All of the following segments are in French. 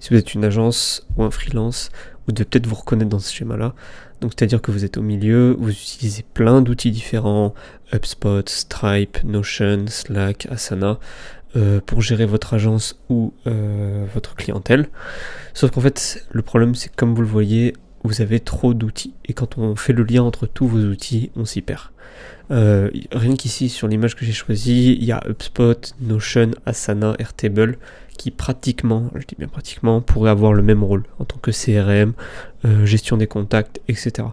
si vous êtes une agence ou un freelance, vous devez peut-être vous reconnaître dans ce schéma-là. Donc c'est-à-dire que vous êtes au milieu, vous utilisez plein d'outils différents, HubSpot, Stripe, Notion, Slack, Asana, pour gérer votre agence ou votre clientèle. Sauf qu'en fait, le problème c'est que comme vous le voyez, vous avez trop d'outils. Et quand on fait le lien entre tous vos outils, on s'y perd. Rien qu'ici, sur l'image que j'ai choisie, il y a HubSpot, Notion, Asana, Airtable, qui pratiquement, je dis bien pratiquement, pourraient avoir le même rôle en tant que CRM, gestion des contacts, etc.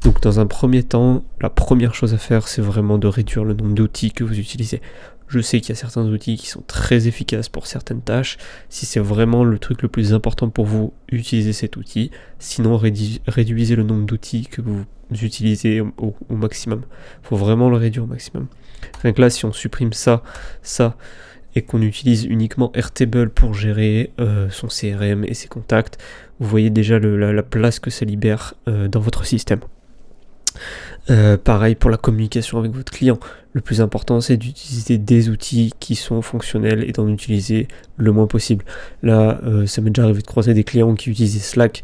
Donc dans un premier temps, la première chose à faire, c'est vraiment de réduire le nombre d'outils que vous utilisez. Je sais qu'il y a certains outils qui sont très efficaces pour certaines tâches. Si c'est vraiment le truc le plus important pour vous, utilisez cet outil. Sinon, réduisez le nombre d'outils que vous utilisez au maximum. Il faut vraiment le réduire au maximum. Rien que là, si on supprime ça, et qu'on utilise uniquement Airtable pour gérer son CRM et ses contacts, vous voyez déjà la place que ça libère dans votre système. Pareil pour la communication avec votre client. Le plus important, c'est d'utiliser des outils qui sont fonctionnels et d'en utiliser le moins possible. Là, ça m'est déjà arrivé de croiser des clients qui utilisaient Slack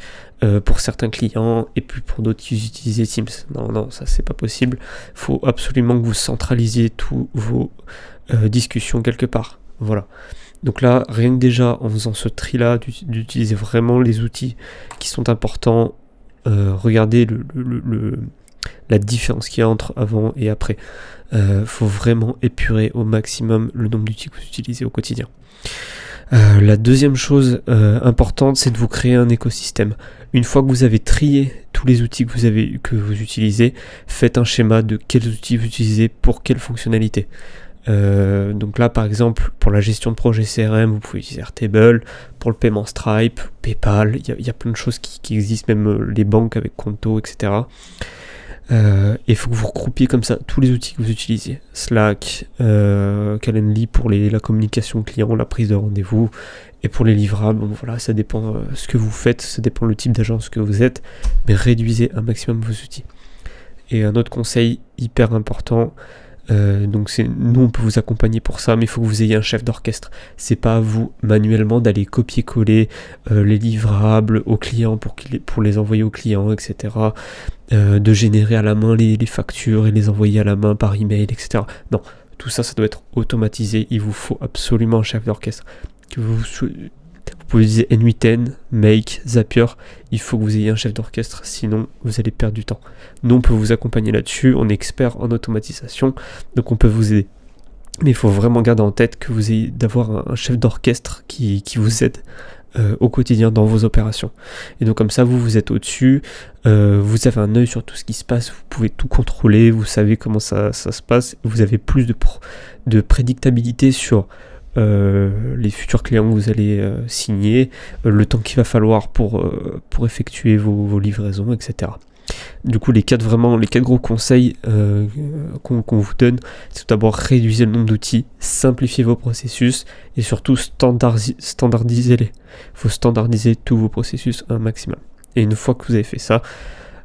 pour certains clients et puis pour d'autres qui utilisaient Teams. Non, ça c'est pas possible. Il faut absolument que vous centralisiez tous vos discussions quelque part. Voilà. Donc là, rien que déjà en faisant ce tri-là, d'utiliser vraiment les outils qui sont importants, regardez la différence qu'il y a entre avant et après. Faut vraiment épurer au maximum le nombre d'outils que vous utilisez au quotidien. La deuxième chose importante, c'est de vous créer un écosystème. Une fois que vous avez trié tous les outils que vous utilisez, faites un schéma de quels outils vous utilisez pour quelle fonctionnalité. Donc là par exemple pour la gestion de projet CRM vous pouvez utiliser Airtable, pour le paiement Stripe, PayPal, il y a plein de choses qui existent, même les banques avec Conto, etc. Il faut que vous regroupiez comme ça tous les outils que vous utilisez. Slack, Calendly pour la communication client, la prise de rendez-vous, et pour les livrables, bon, voilà, ça dépend ce que vous faites, ça dépend le type d'agence que vous êtes, mais réduisez un maximum vos outils. Et un autre conseil hyper important, donc nous on peut vous accompagner pour ça, mais il faut que vous ayez un chef d'orchestre. C'est pas à vous manuellement d'aller copier-coller les livrables aux clients pour les envoyer aux clients, etc. De générer à la main les factures et les envoyer à la main par email, etc. Non, tout ça doit être automatisé. Il vous faut absolument un chef d'orchestre. Vous pouvez utiliser N8N, Make, Zapier, il faut que vous ayez un chef d'orchestre, sinon vous allez perdre du temps. Nous on peut vous accompagner là-dessus, on est expert en automatisation, donc on peut vous aider. Mais il faut vraiment garder en tête que vous ayez d'avoir un chef d'orchestre qui vous aide au quotidien dans vos opérations. Et donc comme ça vous êtes au-dessus, vous avez un œil sur tout ce qui se passe, vous pouvez tout contrôler, vous savez comment ça se passe, vous avez plus de prédictabilité sur les futurs clients que vous allez signer, le temps qu'il va falloir pour effectuer vos livraisons, etc. Du coup, les quatre gros conseils qu'on vous donne, c'est tout d'abord réduisez le nombre d'outils, simplifiez vos processus et surtout standardisez-les. Il faut standardiser tous vos processus un maximum. Et une fois que vous avez fait ça,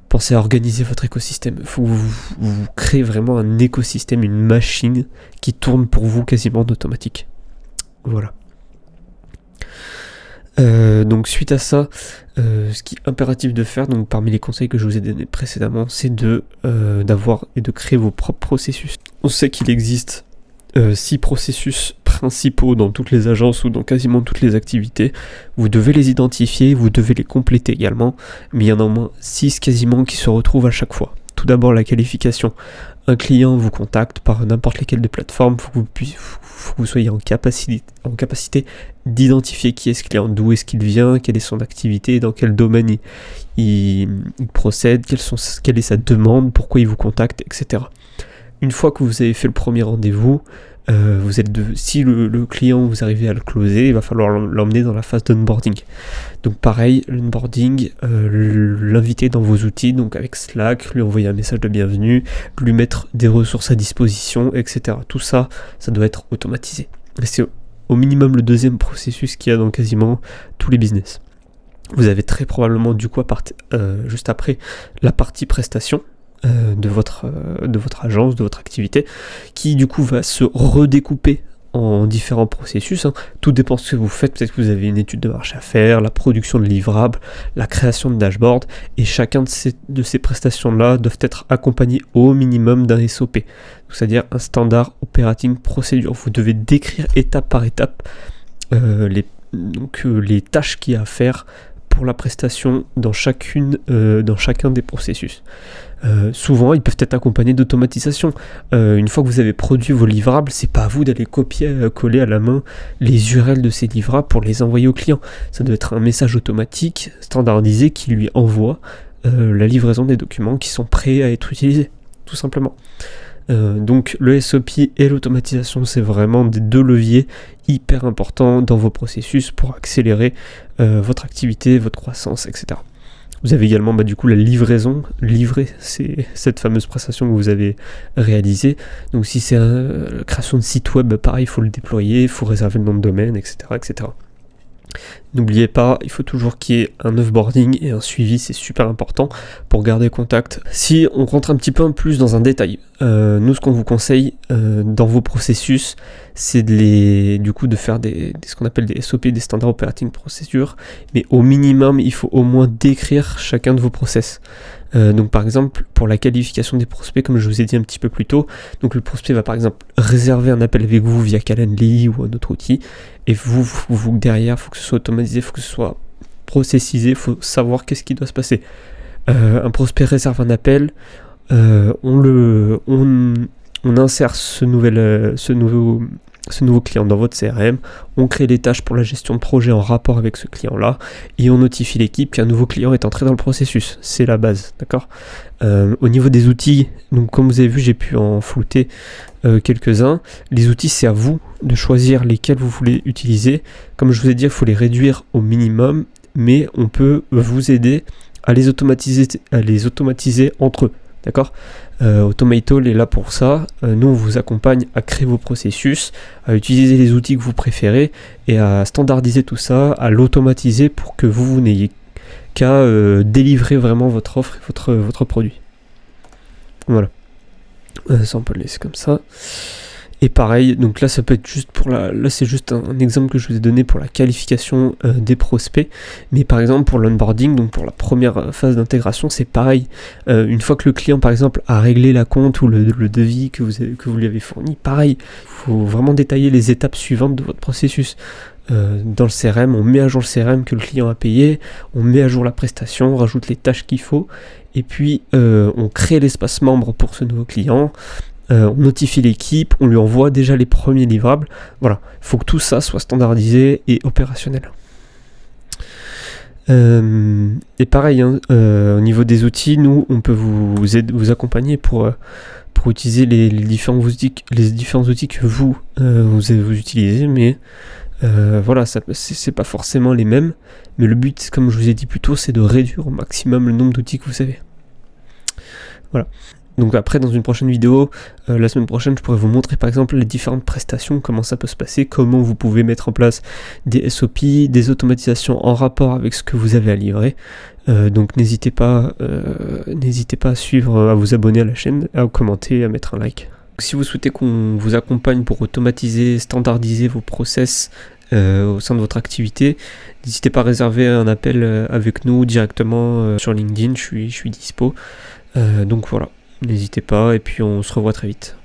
pensez à organiser votre écosystème. Il faut que vous créez vraiment un écosystème, une machine qui tourne pour vous quasiment en automatique. Voilà. Donc suite à ça, ce qui est impératif de faire, donc parmi les conseils que je vous ai donnés précédemment, c'est d'avoir et de créer vos propres processus. On sait qu'il existe 6 processus principaux dans toutes les agences ou dans quasiment toutes les activités. Vous devez les identifier, vous devez les compléter également, mais il y en a au moins 6 quasiment qui se retrouvent à chaque fois. Tout d'abord la qualification. Un client vous contacte par n'importe lesquelles des plateformes, faut que vous soyez en capacité d'identifier qui est ce client, d'où est-ce qu'il vient, quelle est son activité, dans quel domaine il procède, quelle est sa demande, pourquoi il vous contacte, etc. Une fois que vous avez fait le premier rendez-vous, si le client vous arrivez à le closer, il va falloir l'emmener dans la phase d'onboarding. Donc pareil, l'onboarding, l'inviter dans vos outils, donc avec Slack, lui envoyer un message de bienvenue, lui mettre des ressources à disposition, etc. Tout ça, ça doit être automatisé. Et c'est au minimum le deuxième processus qu'il y a dans quasiment tous les business. Vous avez très probablement du coup juste après la partie prestation de votre agence, de votre activité, qui du coup va se redécouper en différents processus, hein. Tout dépend de ce que vous faites. Peut-être que vous avez une étude de marché à faire, la production de livrables, la création de dashboards, et chacun de ces prestations-là doivent être accompagnées au minimum d'un SOP, c'est-à-dire un Standard Operating Procedure. Vous devez décrire étape par étape les tâches qu'il y a à faire pour la prestation dans chacun des processus. Souvent, ils peuvent être accompagnés d'automatisation. Une fois que vous avez produit vos livrables, c'est pas à vous d'aller coller à la main les URL de ces livrables pour les envoyer au client. Ça doit être un message automatique, standardisé, qui lui envoie la livraison des documents qui sont prêts à être utilisés, tout simplement. Donc le SOP et l'automatisation, c'est vraiment des deux leviers hyper importants dans vos processus pour accélérer votre activité, votre croissance, etc. Vous avez également du coup la livraison, livrer c'est cette fameuse prestation que vous avez réalisée. Donc si c'est la création de site web, pareil, il faut le déployer, il faut réserver le nom de domaine, etc. etc. N'oubliez pas, il faut toujours qu'il y ait un offboarding et un suivi, c'est super important pour garder contact. Si on rentre un petit peu plus dans un détail, nous ce qu'on vous conseille dans vos processus, c'est de faire ce qu'on appelle des SOP, des Standard Operating Procedures, mais au minimum, il faut au moins décrire chacun de vos process. Donc par exemple, pour la qualification des prospects, comme je vous ai dit un petit peu plus tôt, donc le prospect va par exemple réserver un appel avec vous via Calendly ou un autre outil, et vous derrière, il faut que ce soit automatisé, il faut que ce soit processisé, il faut savoir qu'est-ce qui doit se passer. Un prospect réserve un appel, on insère ce nouveau client dans votre CRM, on crée les tâches pour la gestion de projet en rapport avec ce client-là, et on notifie l'équipe qu'un nouveau client est entré dans le processus. C'est la base, d'accord ? Au niveau des outils, donc comme vous avez vu, j'ai pu en flouter quelques-uns. Les outils, c'est à vous de choisir lesquels vous voulez utiliser. Comme je vous ai dit, il faut les réduire au minimum, mais on peut vous aider à les automatiser entre eux. D'accord ? Automatable est là pour ça. Nous, on vous accompagne à créer vos processus, à utiliser les outils que vous préférez et à standardiser tout ça, à l'automatiser pour que vous n'ayez qu'à délivrer vraiment votre offre et votre produit. Voilà. Ça, on peut le laisser comme ça. Et pareil, donc là ça peut être juste là c'est juste un exemple que je vous ai donné pour la qualification des prospects, mais par exemple pour l'onboarding, donc pour la première phase d'intégration, c'est pareil. Une fois que le client par exemple a réglé la compte ou le devis que vous lui avez fourni, pareil, il faut vraiment détailler les étapes suivantes de votre processus. Dans le CRM, on met à jour le CRM que le client a payé, on met à jour la prestation, on rajoute les tâches qu'il faut, et puis on crée l'espace membre pour ce nouveau client. On notifie l'équipe, on lui envoie déjà les premiers livrables. Voilà, il faut que tout ça soit standardisé et opérationnel. Et pareil, au niveau des outils, nous, on peut vous accompagner pour utiliser les différents outils que vous utilisez, mais voilà, c'est pas forcément les mêmes. Mais le but, comme je vous ai dit plus tôt, c'est de réduire au maximum le nombre d'outils que vous avez. Voilà. Donc après, dans une prochaine vidéo, la semaine prochaine, je pourrais vous montrer par exemple les différentes prestations, comment ça peut se passer, comment vous pouvez mettre en place des SOP, des automatisations en rapport avec ce que vous avez à livrer. Donc n'hésitez pas à suivre, à vous abonner à la chaîne, à commenter, à mettre un like. Si vous souhaitez qu'on vous accompagne pour automatiser, standardiser vos process au sein de votre activité, n'hésitez pas à réserver un appel avec nous directement sur LinkedIn, je suis dispo. Donc voilà. N'hésitez pas et puis on se revoit très vite.